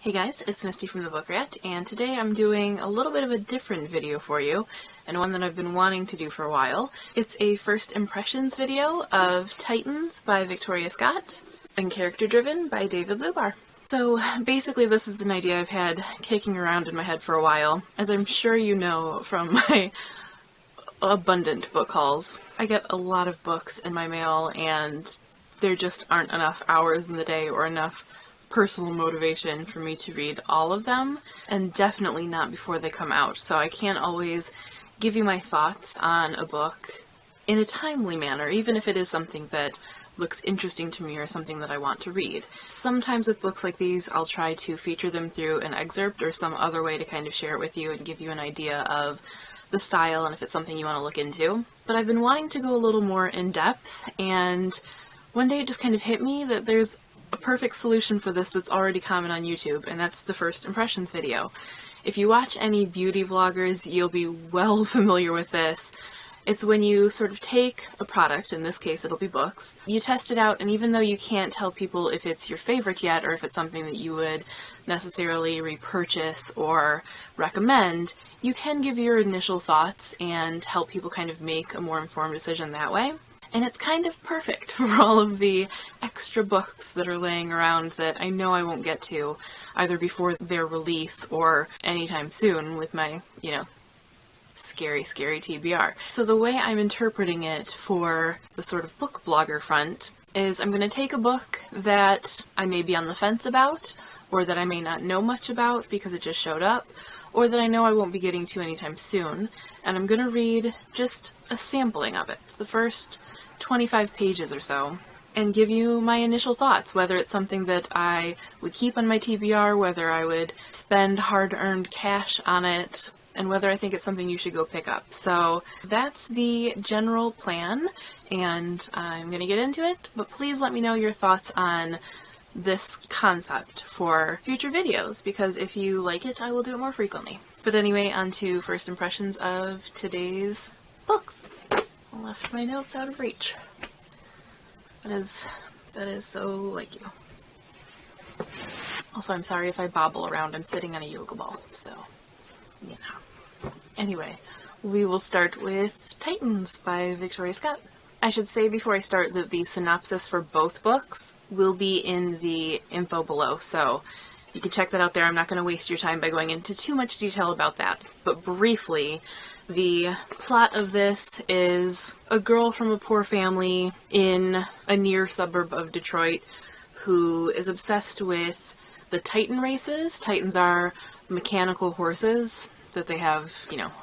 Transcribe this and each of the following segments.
Hey guys, it's Misty from the Book Rat, and today I'm doing a little bit of a different video for you, and one that I've been wanting to do for a while. It's a first impressions video of Titans by Victoria Scott, and character driven by David Lubar. So basically this is an idea I've had kicking around in my head for a while. As I'm sure you know from my abundant book hauls, I get a lot of books in my mail and there just aren't enough hours in the day or enough personal motivation for me to read all of them, and definitely not before they come out. So I can't always give you my thoughts on a book in a timely manner, even if it is something that looks interesting to me or something that I want to read. Sometimes with books like these, I'll try to feature them through an excerpt or some other way to kind of share it with you and give you an idea of the style and if it's something you want to look into. But I've been wanting to go a little more in depth, and one day it just kind of hit me that there's a perfect solution for this that's already common on YouTube, and that's the first impressions video. If you watch any beauty vloggers, you'll be well familiar with this. It's when you sort of take a product, in this case it'll be books, you test it out, and even though you can't tell people if it's your favorite yet or if it's something that you would necessarily repurchase or recommend, you can give your initial thoughts and help people kind of make a more informed decision that way. And it's kind of perfect for all of the extra books that are laying around that I know I won't get to either before their release or anytime soon with my, scary TBR. So the way I'm interpreting it for the sort of book blogger front is I'm going to take a book that I may be on the fence about, or that I may not know much about because it just showed up, or that I know I won't be getting to anytime soon, and I'm going to read just a sampling of it, the first 25 pages or so, and give you my initial thoughts, whether it's something that I would keep on my TBR, whether I would spend hard-earned cash on it, and whether I think it's something you should go pick up. So that's the general plan, and I'm going to get into it, but please let me know your thoughts on this concept for future videos, because if you like it, I will do it more frequently. But anyway, on to first impressions of today's books. I left my notes out of reach. That is so like you. Also, I'm sorry if I bobble around. I'm sitting on a yoga ball, so Anyway, we will start with Titans by Victoria Scott. I should say before I start that the synopsis for both books will be in the info below, so you can check that out there. I'm not going to waste your time by going into too much detail about that, but briefly, the plot of this is a girl from a poor family in a near suburb of Detroit who is obsessed with the Titan races. Titans are mechanical horses that they have,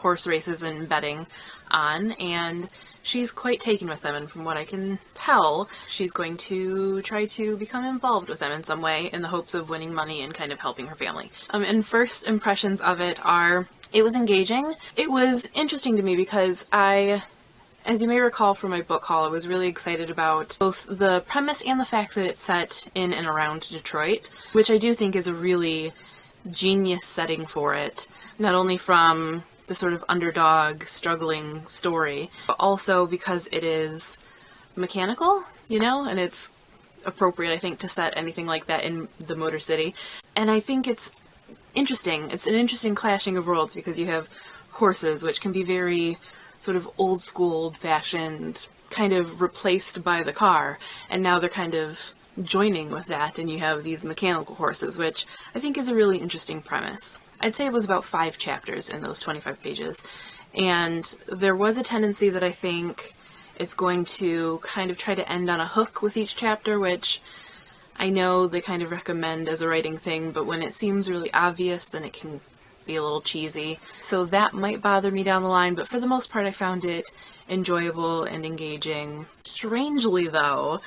horse races and betting on, and she's quite taken with them, and from what I can tell, she's going to try to become involved with them in some way in the hopes of winning money and kind of helping her family. And first impressions of it are, it was engaging. It was interesting to me because as you may recall from my book haul, I was really excited about both the premise and the fact that it's set in and around Detroit, which I do think is a really genius setting for it, not only from the sort of underdog, struggling story, but also because it is mechanical, and it's appropriate, I think, to set anything like that in the Motor City. And I think it's interesting. It's an interesting clashing of worlds because you have horses, which can be very sort of old school, old-fashioned, kind of replaced by the car, and now they're kind of joining with that, and you have these mechanical horses, which I think is a really interesting premise. I'd say it was about 5 chapters in those 25 pages, and there was a tendency that I think it's going to kind of try to end on a hook with each chapter, which I know they kind of recommend as a writing thing, but when it seems really obvious, then it can be a little cheesy. So that might bother me down the line, but for the most part I found it enjoyable and engaging. Strangely though,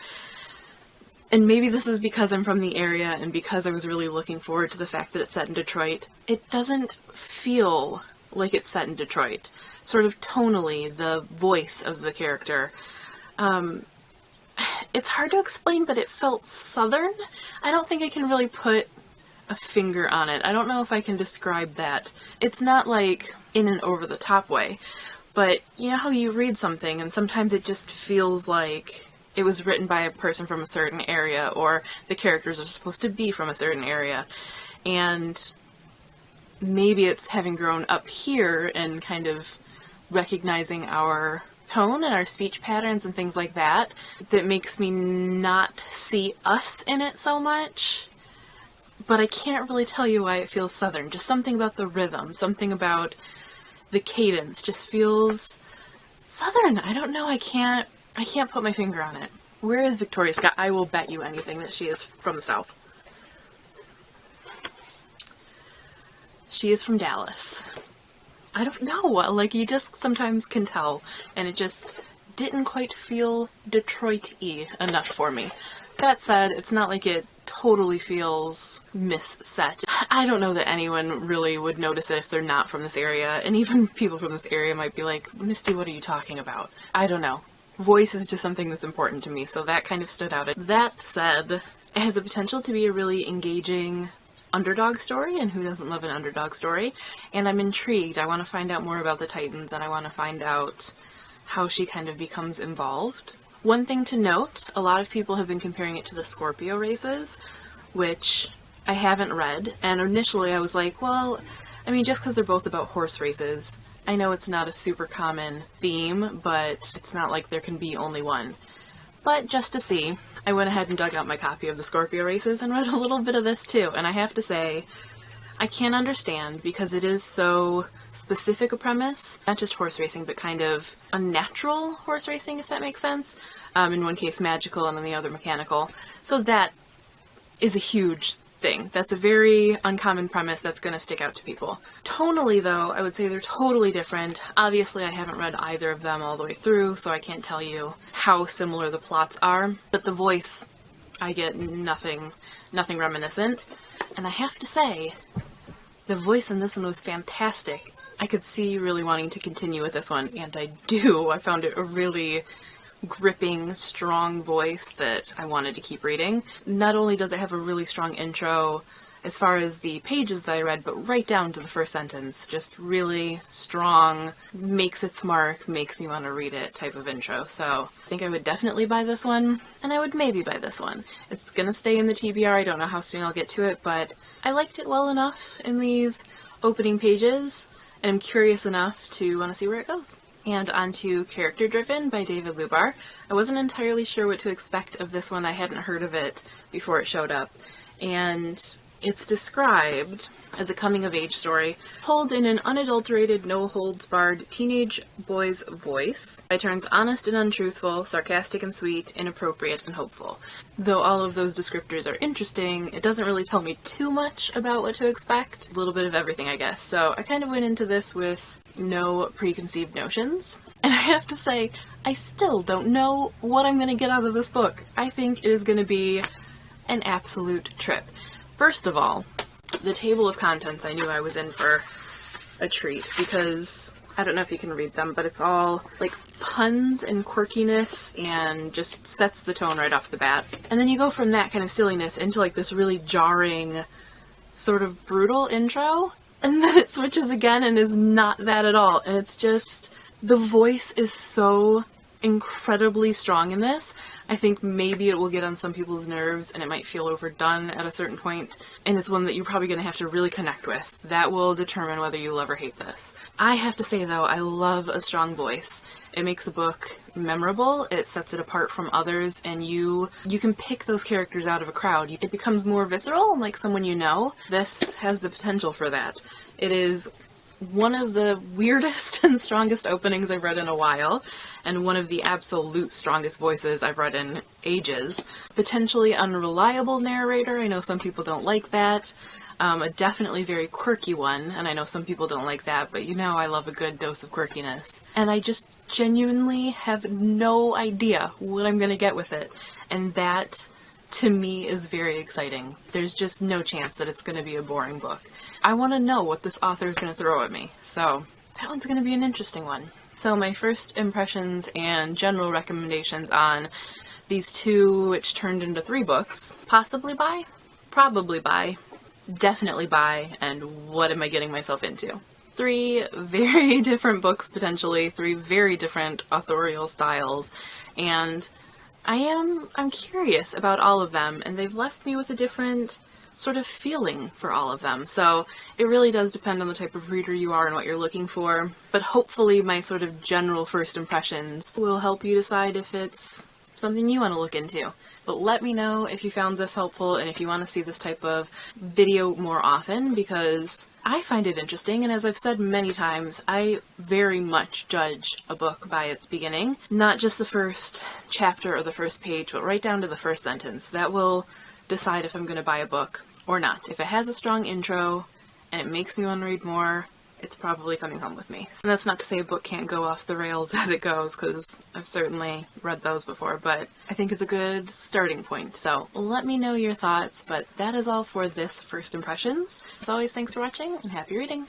and maybe this is because I'm from the area and because I was really looking forward to the fact that it's set in Detroit, it doesn't feel like it's set in Detroit. Sort of tonally, the voice of the character. It's hard to explain, but it felt southern. I don't think I can really put a finger on it. I don't know if I can describe that. It's not like in an over-the-top way, but you know how you read something and sometimes it just feels like it was written by a person from a certain area, or the characters are supposed to be from a certain area. and maybe it's having grown up here and kind of recognizing our tone and our speech patterns and things like that that makes me not see us in it so much. But I can't really tell you why it feels Southern. Just something about the rhythm, something about the cadence just feels Southern. I don't know, I can't put my finger on it. Where is Victoria Scott? I will bet you anything that she is from the South. She is from Dallas. I don't know, like you just sometimes can tell, and it just didn't quite feel Detroit-y enough for me. That said, it's not like it totally feels misset. I don't know that anyone really would notice it if they're not from this area, and even people from this area might be like, Misty, what are you talking about? I don't know. Voice is just something that's important to me, so that kind of stood out. That said, it has the potential to be a really engaging underdog story, and who doesn't love an underdog story? And I'm intrigued. I want to find out more about the Titans, and I want to find out how she kind of becomes involved. One thing to note, a lot of people have been comparing it to the Scorpio races, which I haven't read, and initially I was like, well, I mean, just because they're both about horse races, I know it's not a super common theme, but it's not like there can be only one. But just to see, I went ahead and dug out my copy of the Scorpio races and read a little bit of this too, and I have to say, I can't understand because it is so specific a premise, not just horse racing, but kind of unnatural horse racing, if that makes sense. In one case magical and in the other mechanical. So that is a huge thing. That's a very uncommon premise that's going to stick out to people. Tonally though, I would say they're totally different. Obviously I haven't read either of them all the way through, so I can't tell you how similar the plots are, but the voice, I get nothing reminiscent. And I have to say, the voice in this one was fantastic. I could see really wanting to continue with this one, and I do. I found it a really gripping, strong voice that I wanted to keep reading. Not only does it have a really strong intro as far as the pages that I read, but right down to the first sentence. Just really strong, makes its mark, makes me want to read it type of intro. So I think I would definitely buy this one, and I would maybe buy this one. It's gonna stay in the TBR, I don't know how soon I'll get to it, but I liked it well enough in these opening pages, and I'm curious enough to want to see where it goes. And on to Character Driven by David Lubar. I wasn't entirely sure what to expect of this one. I hadn't heard of it before it showed up. And it's described as a coming-of-age story told in an unadulterated, no-holds-barred teenage boy's voice by turns honest and untruthful, sarcastic and sweet, inappropriate and hopeful. Though all of those descriptors are interesting, it doesn't really tell me too much about what to expect. A little bit of everything, I guess. So I kind of went into this with no preconceived notions. And I have to say, I still don't know what I'm going to get out of this book. I think it is going to be an absolute trip. First of all, the table of contents, I knew I was in for a treat because I don't know if you can read them, but it's all like puns and quirkiness and just sets the tone right off the bat. And then you go from that kind of silliness into like this really jarring, sort of brutal intro, and then it switches again and is not that at all. And it's just, the voice is so incredibly strong in this. I think maybe it will get on some people's nerves and it might feel overdone at a certain point, and it's one that you're probably going to have to really connect with. That will determine whether you love or hate this. I have to say though, I love a strong voice. It makes a book memorable, it sets it apart from others, and you can pick those characters out of a crowd. It becomes more visceral, like someone you know. This has the potential for that. It is one of the weirdest and strongest openings I've read in a while, and one of the absolute strongest voices I've read in ages. Potentially unreliable narrator, I know some people don't like that. A definitely very quirky one, and I know some people don't like that, but you know I love a good dose of quirkiness. And I just genuinely have no idea what I'm gonna get with it, and that to me is very exciting. There's just no chance that it's gonna be a boring book. I want to know what this author is going to throw at me, so that one's going to be an interesting one. So my first impressions and general recommendations on these two, which turned into 3 books: possibly buy, probably buy, definitely buy, and what am I getting myself into? 3 very different books potentially, 3 very different authorial styles, and I'm curious about all of them, and they've left me with a different sort of feeling for all of them. So it really does depend on the type of reader you are and what you're looking for, but hopefully my sort of general first impressions will help you decide if it's something you want to look into. But let me know if you found this helpful and if you want to see this type of video more often, because I find it interesting, and as I've said many times, I very much judge a book by its beginning. Not just the first chapter or the first page, but right down to the first sentence. That will decide if I'm going to buy a book or not. If it has a strong intro and it makes me want to read more, it's probably coming home with me. And that's not to say a book can't go off the rails as it goes, because I've certainly read those before, but I think it's a good starting point. So let me know your thoughts, but that is all for this First Impressions. As always, thanks for watching and happy reading!